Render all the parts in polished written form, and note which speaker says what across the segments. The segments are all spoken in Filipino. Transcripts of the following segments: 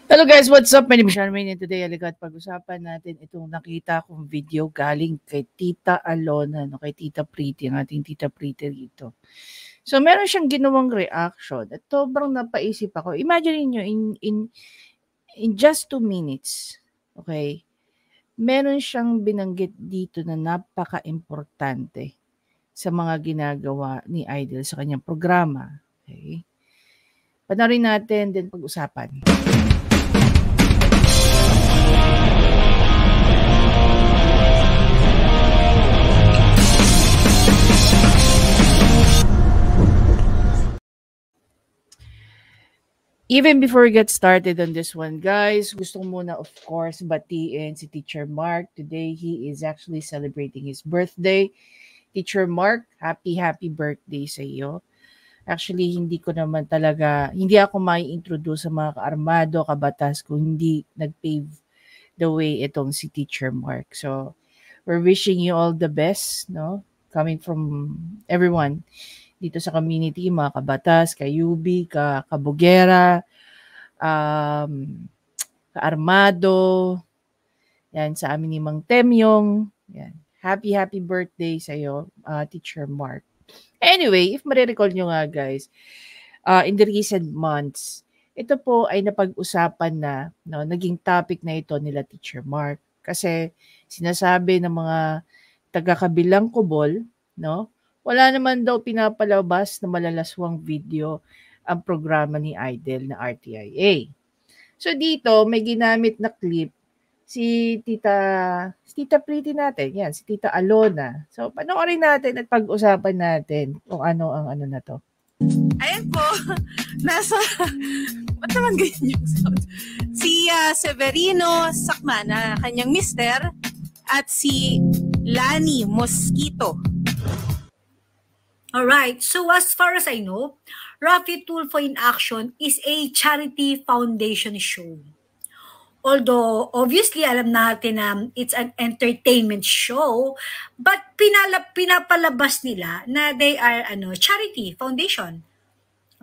Speaker 1: Hello guys, what's up? My name is Charmaine and today aligat pag-usapan natin itong nakita kong video galing kay Tita Alona, no? Kay Tita Pretty, ang ating Tita Pretty rito. So meron siyang ginawang reaction at sobrang napaisip ako. Imagine niyo in just 2 minutes, okay? Meron siyang binanggit dito na napaka-importante sa mga ginagawa ni Idol sa kanyang programa. Okay? Panoorin natin din pag-usapan. Even before we get started on this one, guys, gusto ko muna, of course, batiin si Teacher Mark. Today, he is actually celebrating his birthday. Teacher Mark, happy birthday sa iyo. Actually, hindi ako mai-introduce sa mga kaarmado, kabatas kung hindi nag-pave the way itong si Teacher Mark. So, we're wishing you all the best, no? Coming from everyone dito sa community, mga kabatas, kayubi, kabugera, kaarmado, yan, sa amin ni Mang Temyong, yan. Happy birthday sa iyo, Teacher Mark. Anyway, if marirecall nyo nga guys, in the recent months, ito po ay napag-usapan na, no, naging topic na ito nila Teacher Mark. Kasi sinasabi ng mga taga-kabilang kubol, no, wala naman daw pinapalabas na malalaswang video ang programa ni Idol na RTIA. So dito, may ginamit na clip si Tita Pretty natin, yan, si Tita Alona. So panoorin natin at pag-usapan natin kung ano ang ano na to.
Speaker 2: Ayan po, nasa, ba't naman ganyan yung sound? Si Severino Sakmana, kanyang mister, at si Lani Mosquito.
Speaker 3: Alright, so as far as I know, Rafi Tulfo in Action is a charity foundation show. Although, obviously, alam natin na it's an entertainment show, but pinapalabas nila na they are charity foundation.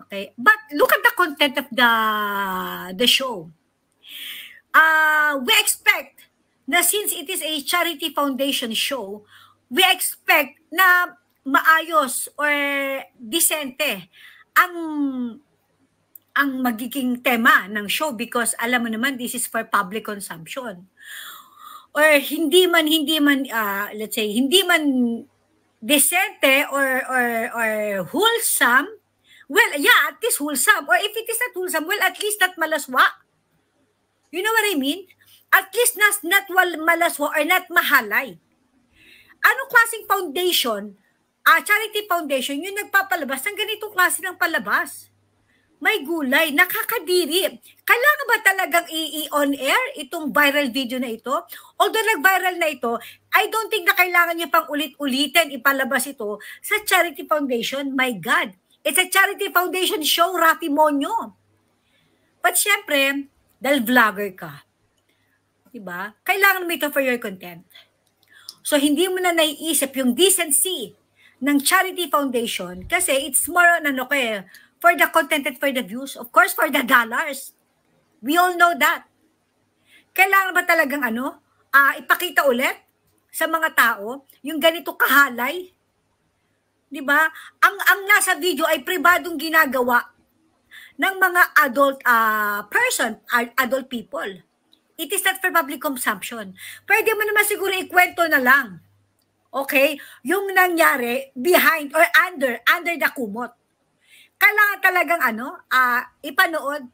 Speaker 3: Okay, but look at the content of the show. We expect na since it is a charity foundation show, we expect na maayos or disente ang magiging tema ng show because alam mo naman this is for public consumption. Or hindi man let's say hindi man decente or wholesome, well, yeah, at least wholesome. Or if it is not wholesome, well, at least not malaswa. You know what I mean? At least not malaswa or not mahalay. Anong klaseng foundation, charity foundation, yung nagpapalabas ng ganitong klase ng palabas? May gulay, nakakadiri. Kailangan ba talagang i-on air itong viral video na ito? Although nag-viral na ito, I don't think na kailangan niya pang ulit-ulitin ipalabas ito sa charity foundation. My God, it's a charity foundation show, Rafi Monyo. But syempre, dahil vlogger ka, diba? Kailangan mo ito for your content. So hindi mo na naiisip yung decency ng charity foundation kasi it's more on for the content and for the views. Of course, for the dollars. We all know that. Kailangan ba talagang ipakita ulit sa mga tao yung ganito kahalay? Diba? Ang nasa video ay pribadong ginagawa ng mga adult people. It is not for public consumption. Pwede mo naman siguro ikwento na lang. Okay? Yung nangyari behind or under the kumot. Kailangan talagang ipanood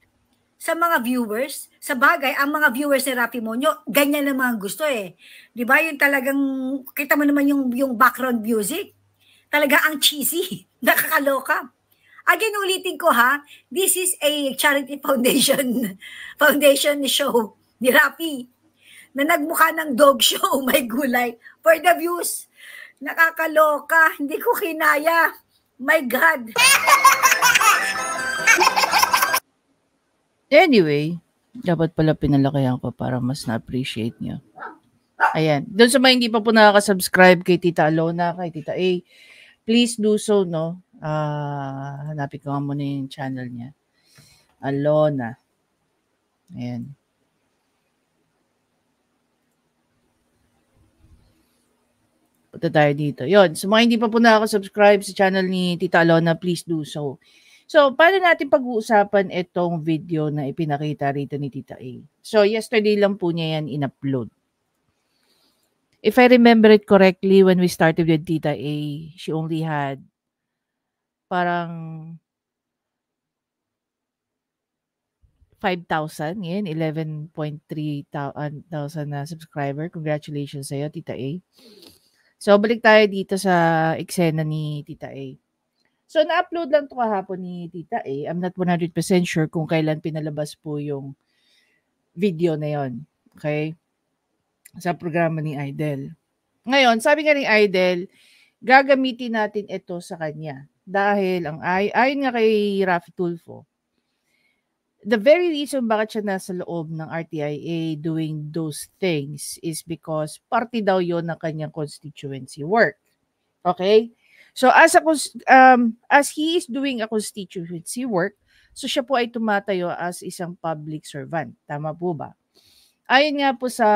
Speaker 3: sa mga viewers. Sa bagay, ang mga viewers ni Rafi Monyo, ganyan ang mga gusto eh. Di ba? Yung talagang, kita mo naman yung background music. Talaga ang cheesy. Nakakaloka. Again, ulitin ko ha, this is a charity foundation show ni Rafi na nagmukha ng dog show, may gulay. For the views, nakakaloka. Hindi ko kinaya. My God.
Speaker 1: Anyway, dapat pala pinalakihan ko para mas na-appreciate nyo. Ayan. Doon sa mga hindi pa po nakaka-subscribe kay Tita Alona, kay Tita A, please do so, no? Hanapin ko nga muna yung channel niya. Alona. Ayan. Punta tayo dito. Yun. So, mga hindi pa po nakaka-subscribe sa channel ni Tita Alona, please do so. So, paano natin pag-uusapan itong video na ipinakita rito ni Tita A? So, yesterday lang po niya yan in-upload. If I remember it correctly, when we started with Tita A, she only had parang 5,000. Yan, 11,300 na subscriber. Congratulations sa'yo, Tita A. So, balik tayo dito sa eksena ni Tita A. So, na-upload lang ito kahapon ni Tita A. I'm not 100% sure kung kailan pinalabas po yung video na yon. Okay? Sa programa ni Idol. Ngayon, sabi nga ni Idol, gagamitin natin ito sa kanya. Dahil, ayon nga kay Raffy Tulfo, the very reason bakit siya nasa loob ng RTIA doing those things is because parte daw yon ng kanyang constituency work. Okay? So as he is doing a constituency work, so siya po ay tumatayo as isang public servant. Tama po ba? Ayon nga po sa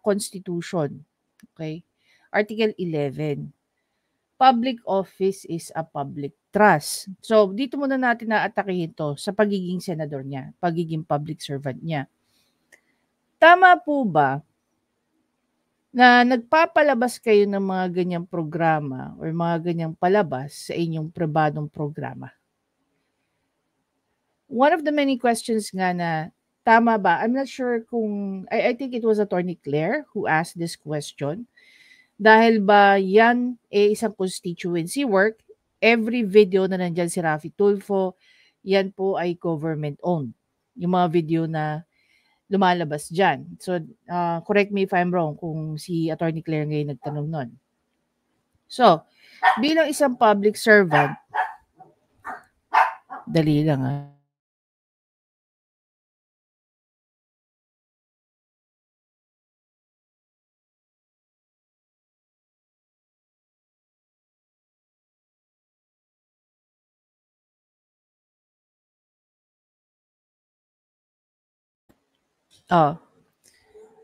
Speaker 1: Constitution, okay? Article 11. Public office is a public trust. So, dito muna natin na-atakihin to sa pagiging senador niya, pagiging public servant niya. Tama po ba na nagpapalabas kayo ng mga ganyang programa or mga ganyang palabas sa inyong pribadong programa? One of the many questions nga na, tama ba? I'm not sure kung, I think it was Attorney Claire who asked this question. Dahil ba yan isang constituency work, every video na nandyan si Raffy Tulfo, yan po ay government-owned. Yung mga video na lumalabas dyan. So, correct me if I'm wrong kung si Attorney Claire ngayon nagtanong nun. So, bilang isang public servant, dali lang ah.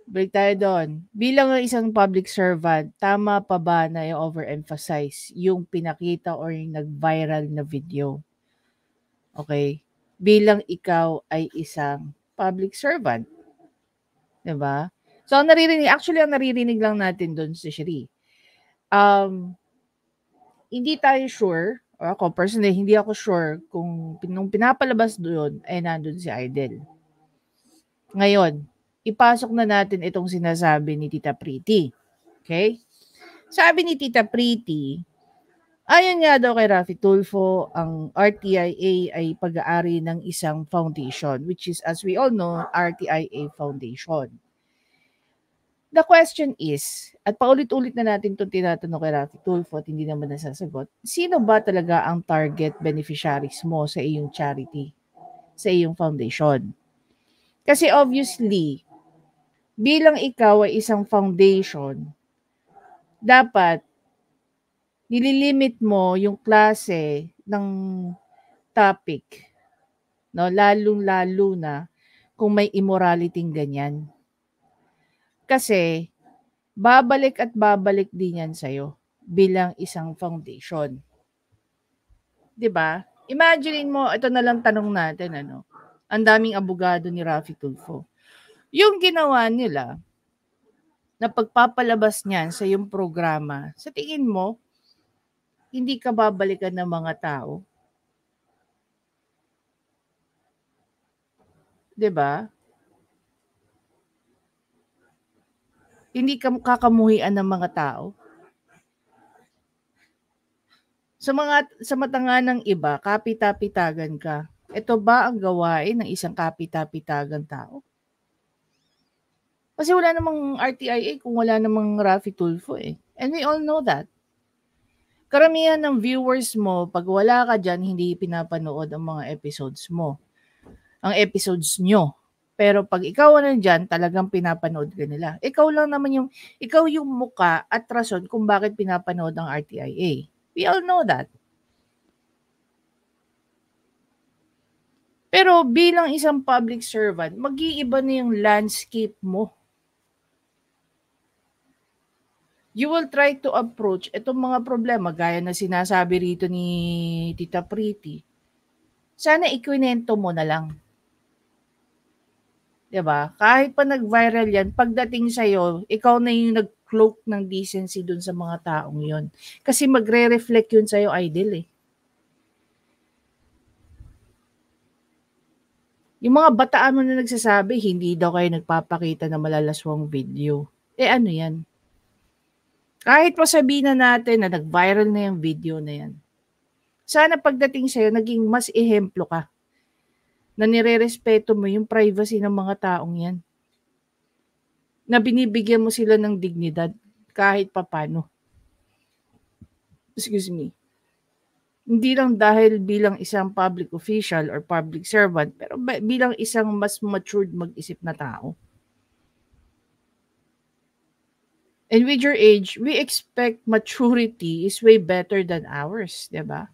Speaker 1: Break tayo doon. Bilang isang public servant, tama pa ba na i-overemphasize yung pinakita or yung nag-viral na video? Okay? Bilang ikaw ay isang public servant. Diba? So, ang naririnig lang natin doon sa Shiri. Hindi tayo sure, or ako personally, hindi ako sure kung nung pinapalabas doon ay nandun si Idol. Ngayon, ipasok na natin itong sinasabi ni Tita Pretty. Okay? Sabi ni Tita Pretty, ayon nga daw kay Raffy Tulfo, ang RTIA ay pag-aari ng isang foundation, which is, as we all know, RTIA Foundation. The question is, at paulit-ulit na natin itong tinatanong kay Raffy Tulfo at hindi naman nasasagot, sino ba talaga ang target beneficiaries mo sa iyong charity, sa iyong foundation? Kasi obviously, bilang ikaw ay isang foundation, dapat nililimit mo yung klase ng topic, no? Lalong-lalo na kung may immorality ganyan. Kasi babalik at babalik din yan sa'yo bilang isang foundation. 'Di ba? Imagine mo, ito na lang tanong natin, ano? Ang daming abogado ni Raffy Tulfo. Yung ginawa nila na pagpapalabas niyan sa yung programa, sa tingin mo, hindi ka babalikan ng mga tao? 'Di ba? Hindi ka kakamuhian ng mga tao? Sa mata nga ng iba, kapita-pitagan ka. Ito ba ang gawain ng isang kapita-pitagang tao? Kasi wala namang RTIA kung wala namang Raffy Tulfo eh. And we all know that. Karamihan ng viewers mo, pag wala ka dyan, hindi pinapanood ang mga episodes mo. Ang episodes nyo. Pero pag ikaw nandyan, talagang pinapanood ka nila. Ikaw yung muka at rason kung bakit pinapanood ang RTIA. We all know that. Pero bilang isang public servant, mag-iiba na yung landscape mo. You will try to approach itong mga problema gaya na sinasabi rito ni Tita Pretty. Sana ikwinento mo na lang. 'Di ba? Kahit pa nag-viral yan, pagdating sa'yo, ikaw na yung nag-cloak ng decency dun sa mga taong yon. Kasi magre-reflect yun sa'yo, idol eh. Yung mga bataan mo na nagsasabi, hindi daw kayo nagpapakita ng malalaswang video. Ano yan? Kahit pa sabihin na natin na nag-viral na yung video na yan. Sana pagdating sa'yo, naging mas ehemplo ka na nire-respeto mo yung privacy ng mga taong yan. Na binibigyan mo sila ng dignidad kahit papano. Excuse me. Hindi lang dahil bilang isang public official or public servant, pero bilang isang mas matured mag-isip na tao. And with your age, we expect maturity is way better than ours, di ba?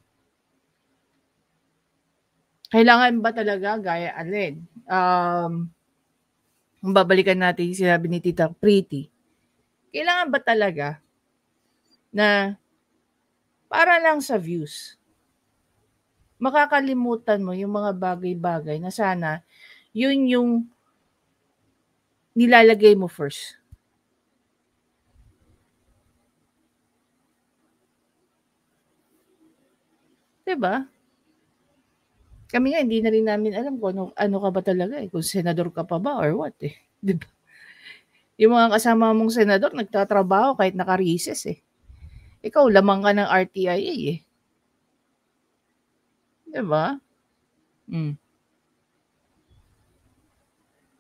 Speaker 1: Kailangan ba talaga, gaya alin? Babalikan natin yung sinabi ni Tita Pretty. Kailangan ba talaga na para lang sa views, makakalimutan mo yung mga bagay-bagay na sana yun yung nilalagay mo first. Diba? Kami nga, hindi na rin namin alam kung ano ka ba talaga eh. Kung senador ka pa ba or what eh. Diba? Yung mga kasama mong senador, nagtatrabaho kahit naka-recess eh. Ikaw, lamang ka ng RTIA eh. Diba?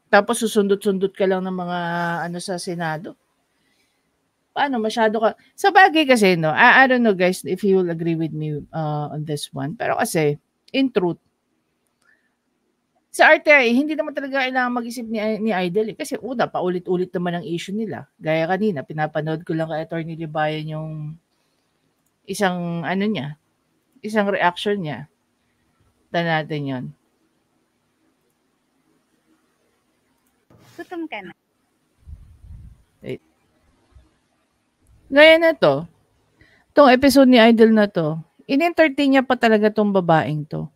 Speaker 1: Tapos susundot-sundot ka lang ng mga ano sa Senado. Paano, masyado ka. Sa bagay kasi, no, I don't know guys if you will agree with me on this one. Pero kasi, in truth, sa RTI, hindi naman talaga kailangan mag-isip ni Idol eh. Kasi una, paulit-ulit naman ang issue nila. Gaya kanina, pinapanood ko lang kay Atty. Libayan yung isang ano niya, isang reaction niya. Tignan natin yun.
Speaker 4: Gutom ka na.
Speaker 1: Wait. Ngayon na to, itong episode ni Idol na to, in-entertain niya pa talaga tong babaeng to.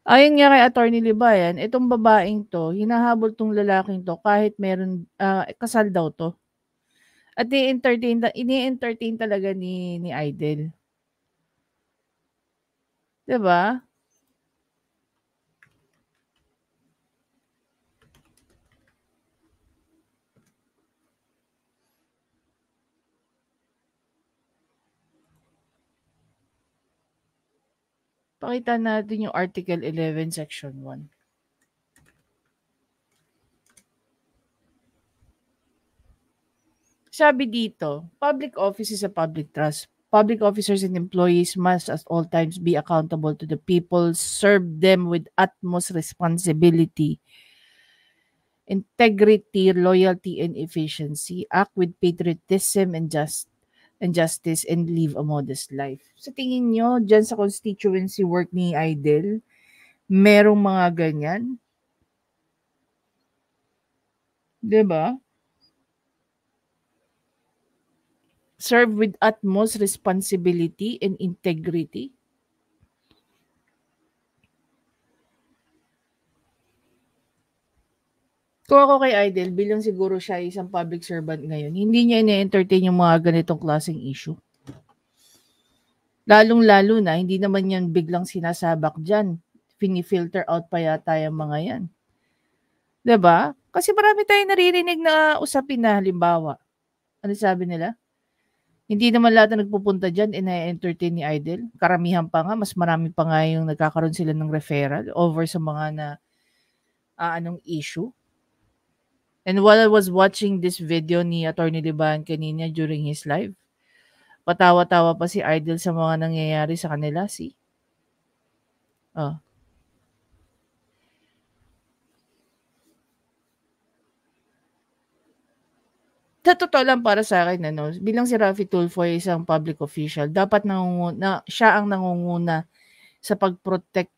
Speaker 1: Ayon nga kay Atty. Libayan, itong babaeng to, hinahabol tong lalaking to kahit meron, kasal daw to. At ini-entertain talaga ni Idol. Diba? Pakita natin yung Article 11, Section 1. Sabi dito, public office is a public trust. Public officers and employees must at all times be accountable to the people, serve them with utmost responsibility, integrity, loyalty, and efficiency, act with patriotism and justice, and live a modest life. Sa tingin nyo, dyan sa constituency work ni Idol, merong mga ganyan? Diba? Serve with utmost responsibility and integrity. Kung ako kay Idol, bilang siguro siya isang public servant ngayon, hindi niya ina-entertain yung mga ganitong klaseng issue. Lalong-lalo na, hindi naman yan biglang sinasabak dyan. Fini-filter out pa yata yung mga yan. Diba? Kasi marami tayong naririnig na usapin na halimbawa. Ano sabi nila? Hindi naman lahat na nagpupunta dyan ina-entertain ni Idol. Karamihan pa nga, mas marami pa nga yung nagkakaroon sila ng referral over sa mga na anong issue. And while I was watching this video ni Atty. Libayan kanina during his live, patawa-tawa pa si Idol sa mga nangyayari sa kanila. See? Oh. Sa totoo lang para sa akin, ano, bilang si Raffy Tulfo ay isang public official, dapat siya ang nangunguna sa pag-protect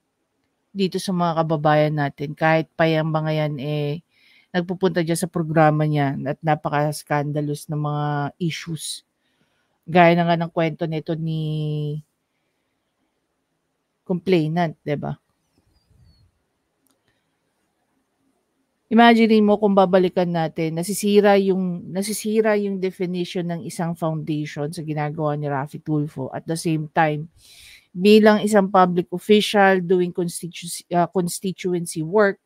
Speaker 1: dito sa mga kababayan natin kahit pa yung mga yan nagpupunta dyan sa programa niya at napaka-scandalous ng mga issues. Gaya na nga ng kwento nito ni complainant, 'di ba? Imagine mo kung babalikan natin, nasisira yung definition ng isang foundation sa ginagawa ni Raffy Tulfo. At the same time, bilang isang public official doing constituency work,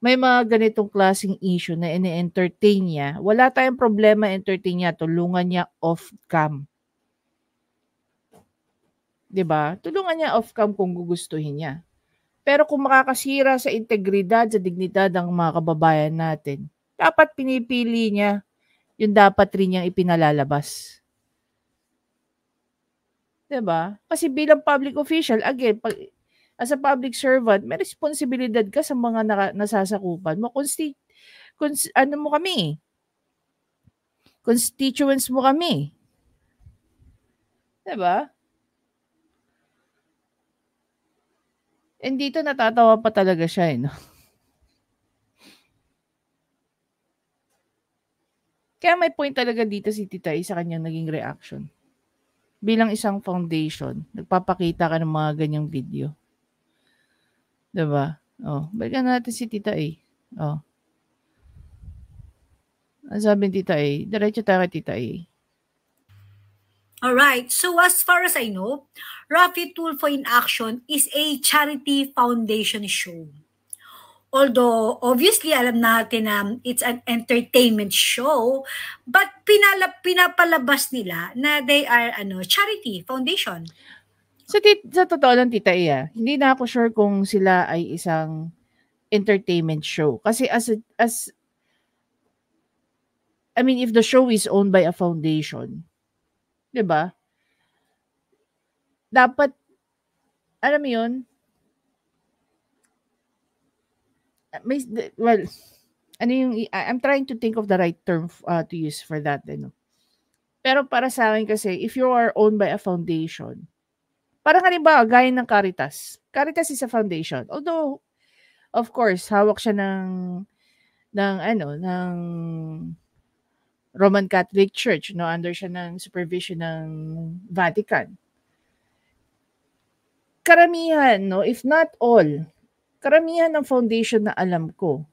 Speaker 1: may mga ganitong klaseng issue na ini-entertain niya. Wala tayong problema entertain niya, tulungan niya off-cam. 'Di ba? Tulungan niya off-cam kung gugustuhin niya. Pero kung makakasira sa integridad, sa dignidad ng mga kababayan natin, dapat pinipili niya yung dapat rin niyang ipinalalabas. 'Di ba? Kasi bilang public official, again, as a public servant, may responsibilidad ka sa mga nasasakupan mo. Ano mo kami? Constituents mo kami. 'Di ba? And dito natatawa pa talaga siya, no? Kaya may point talaga dito si Tita A sa kanyang naging reaction. Bilang isang foundation, nagpapakita ka ng mga ganyang video. 'Di ba? Oh, balikan natin si Tita A. Oh. Ang sabi ni Tita A, diretso tayo kay Tita A.
Speaker 3: Alright, so as far as I know, Raffy Tulfo in Action is a charity foundation show. Although, obviously, alam natin na it's an entertainment show, but pinapalabas nila na they are charity foundation.
Speaker 1: Sa totoo lang, Tita A, hindi na ako sure kung sila ay isang entertainment show. Kasi I mean, if the show is owned by a foundation, 'di ba? Dapat, alam mo yun, well, I'm trying to think of the right term to use for that. Pero para sa akin kasi, if you are owned by a foundation, parang halimbawa, gaya ng Caritas. Caritas is a foundation. Although, of course, hawak siya ng Roman Catholic Church, no? Under siya ng supervision ng Vatican. Karamihan, no? If not all, karamihan ng foundation na alam ko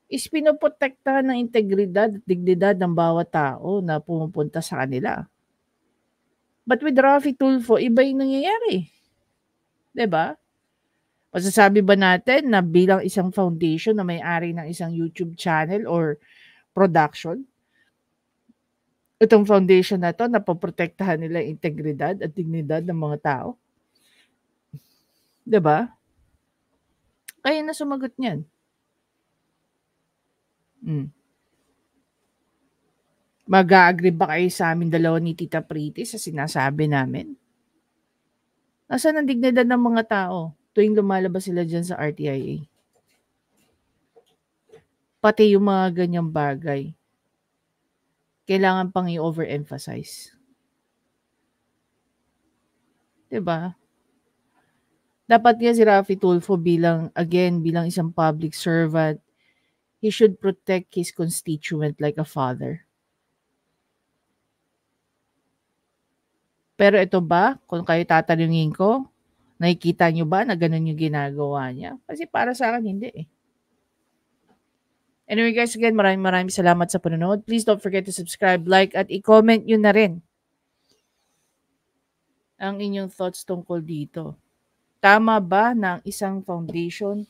Speaker 1: is pinoprotektahan ng integridad at dignidad ng bawat tao na pumupunta sa kanila. But with Raffy Tulfo, iba yung nangyayari. 'Di ba? Masasabi ba natin na bilang isang foundation na may-ari ng isang YouTube channel or production, itong foundation na to, napoprotektahan nila yung integridad at dignidad ng mga tao? 'Di ba? Kaya na sumagot niyan. Mag-a-agree ba kayo sa amin dalawa ni Tita Pretty sa sinasabi namin? Nasaan ang dignidad ng mga tao tuwing lumalabas sila dyan sa RTIA? Pati yung mga ganyang bagay, kailangan pang i-overemphasize. 'Di ba? Dapat nga si Raffy Tulfo bilang isang public servant, he should protect his constituent like a father. Pero ito ba, kung kayo tatanungin ko, nakikita nyo ba na ganun yung ginagawa niya? Kasi para sa akin, hindi eh. Anyway guys, again, maraming salamat sa panonood. Please don't forget to subscribe, like, at i-comment nyo na rin ang inyong thoughts tungkol dito. Tama ba na ang isang foundation,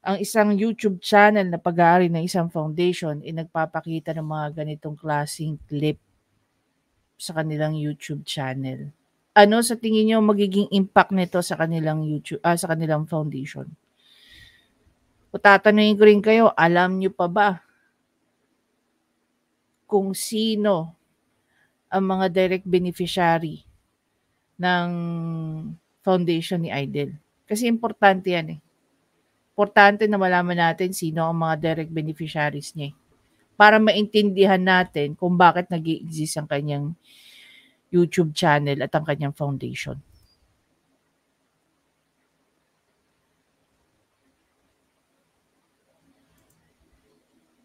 Speaker 1: ang isang YouTube channel na pag-aari ng isang foundation ay nagpapakita ng mga ganitong klaseng clip sa kanilang YouTube channel? Ano sa tingin niyo magiging impact nito sa kanilang sa kanilang foundation? O tatanungin ko rin kayo, alam niyo pa ba kung sino ang mga direct beneficiary ng foundation ni Idol? Kasi importante yan eh. Importante na malaman natin sino ang mga direct beneficiaries niya para maintindihan natin kung bakit nag-i-exist ang kanyang YouTube channel at ang kanyang foundation.